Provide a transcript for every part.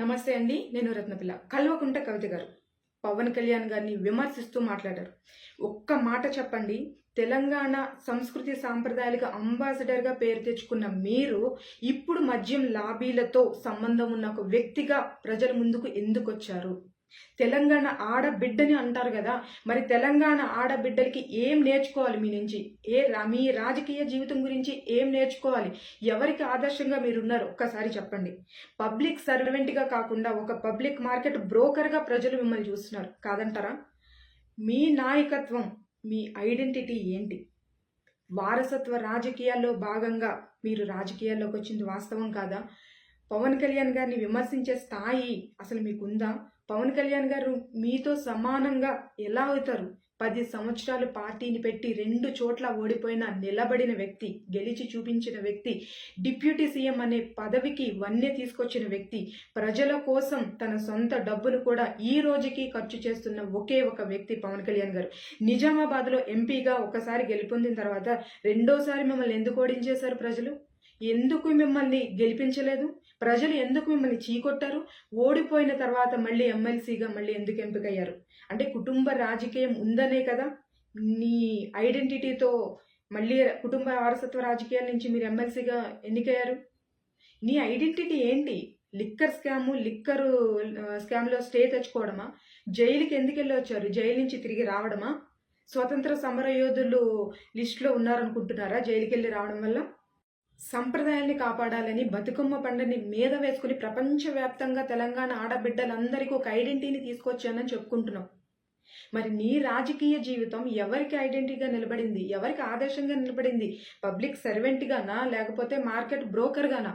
నమస్తే అండి. నేను రత్నపిల్ల. కల్వకుంట కవిత గారు పవన్ కళ్యాణ్ గారిని విమర్శిస్తూ మాట్లాడారు. ఒక్క మాట చెప్పండి. తెలంగాణ సంస్కృతి సాంప్రదాయాలకు అంబాసిడర్గా పేరు తెచ్చుకున్న మీరు ఇప్పుడు మద్యం లాబీలతో సంబంధం ఉన్న ఒక వ్యక్తిగా ప్రజల ముందుకు ఎందుకొచ్చారు? తెలంగాణ ఆడబిడ్డని అంటారు కదా, మరి తెలంగాణ ఆడబిడ్డలకి ఏం నేర్చుకోవాలి మీ నుంచి? మీ రాజకీయ జీవితం గురించి ఏం నేర్చుకోవాలి? ఎవరికి ఆదర్శంగా మీరున్నారు ఒక్కసారి చెప్పండి. పబ్లిక్ సర్వెంట్గా కాకుండా ఒక పబ్లిక్ మార్కెట్ బ్రోకర్గా ప్రజలు మిమ్మల్ని చూస్తున్నారు, కాదంటారా? మీ నాయకత్వం, మీ ఐడెంటిటీ ఏంటి? వారసత్వ రాజకీయాల్లో భాగంగా మీరు రాజకీయాల్లోకి వచ్చింది వాస్తవం కాదా? పవన్ కళ్యాణ్ గారిని విమర్శించే స్థాయి అసలు మీకుందా? పవన్ కళ్యాణ్ గారు మీతో సమానంగా ఎలా అవుతారు? 10 సంవత్సరాలు పార్టీని పెట్టి 2 చోట్ల ఓడిపోయిన నిలబడిన వ్యక్తి, గెలిచి చూపించిన వ్యక్తి, డిప్యూటీ సీఎం అనే పదవికి వన్నె తీసుకొచ్చిన వ్యక్తి, ప్రజల కోసం తన సొంత డబ్బును కూడా ఈ రోజుకి ఖర్చు చేస్తున్న ఒకే ఒక వ్యక్తి పవన్ కళ్యాణ్ గారు. నిజామాబాద్లో ఎంపీగా ఒకసారి గెలుపొందిన తర్వాత రెండోసారి మిమ్మల్ని ఎందుకు ఓడించేశారు ప్రజలు? ఎందుకు మిమ్మల్ని గెలిపించలేదు? ప్రజలు ఎందుకు మిమ్మల్ని చీకొట్టారు? ఓడిపోయిన తర్వాత మళ్ళీ ఎమ్మెల్సీగా మళ్ళీ ఎందుకు ఎంపికయ్యారు? అంటే కుటుంబ రాజకీయం ఉందనే కదా నీ ఐడెంటిటీతో మళ్ళీ కుటుంబ వారసత్వ రాజకీయాల నుంచి మీరు ఎమ్మెల్సీగా ఎన్నికయ్యారు. నీ ఐడెంటిటీ ఏంటి? లిక్కర్ స్కామ్లో స్టే తెచ్చుకోవడమా? జైలుకి ఎందుకు వెళ్ళి వచ్చారు? జైలు నుంచి తిరిగి రావడమా? స్వతంత్ర సమర యోధులు లిస్టులో ఉన్నారనుకుంటున్నారా జైలుకి వెళ్ళి రావడం వల్ల? సంప్రదాయాల్ని కాపాడాలని బతుకమ్మ పండుని మీద వేసుకుని ప్రపంచవ్యాప్తంగా తెలంగాణ ఆడబిడ్డలందరికీ ఒక ఐడెంటిటీని తీసుకొచ్చానని చెప్పుకుంటున్నాం. మరి నీ రాజకీయ జీవితం ఎవరికి ఐడెంటిటీగా నిలబడింది? ఎవరికి ఆదర్శంగా నిలబడింది? పబ్లిక్ సర్వెంట్గానా, లేకపోతే మార్కెట్ బ్రోకర్గానా?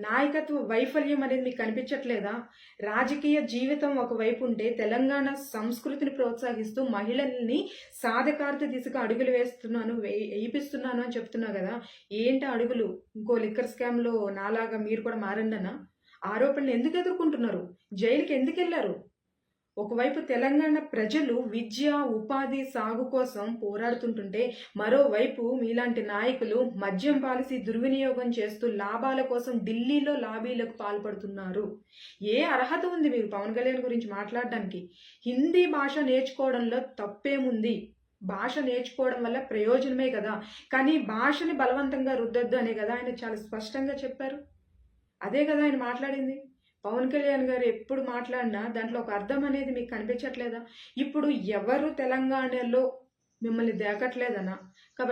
నాయకత్వ వైఫల్యం అనేది మీకు కనిపించట్లేదా? రాజకీయ జీవితం ఒకవైపు ఉంటే తెలంగాణ సంస్కృతిని ప్రోత్సహిస్తూ మహిళల్ని సాధికారత దిశగా అడుగులు వేయిస్తున్నాను అని చెప్తున్నావు కదా. ఏంటి అడుగులు? ఇంకో లిక్కర్ స్కామ్లో నాలాగా మీరు కూడా మారండనా? ఆరోపణలు ఎందుకు ఎదుర్కొంటున్నారు? జైలుకి ఎందుకు వెళ్ళారు? ఒకవైపు తెలంగాణ ప్రజలు విద్య, ఉపాధి, సాగు కోసం పోరాడుతుంటుంటే మరోవైపు మీలాంటి నాయకులు మద్యం పాలసీ దుర్వినియోగం చేస్తూ లాభాల కోసం ఢిల్లీలో లాబీలకు పాల్పడుతున్నారు. ఏ అర్హత ఉంది మీరు పవన్ కళ్యాణ్ గురించి మాట్లాడడానికి? హిందీ భాష నేర్చుకోవడంలో తప్పేముంది? భాష నేర్చుకోవడం వల్ల ప్రయోజనమే కదా, కానీ భాషని బలవంతంగా రుద్దొద్దు అనే కదా ఆయన చాలా స్పష్టంగా చెప్పారు. అదే కదా ఆయన మాట్లాడింది. పవన్ కళ్యాణ్ గారు ఎప్పుడు మాట్లాడినా దాంట్లో ఒక అర్థం అనేది మీకు కనిపించట్లేదా? ఇప్పుడు ఎవరు తెలంగాణలో మిమ్మల్ని దేకట్లేదనా? కాబట్టి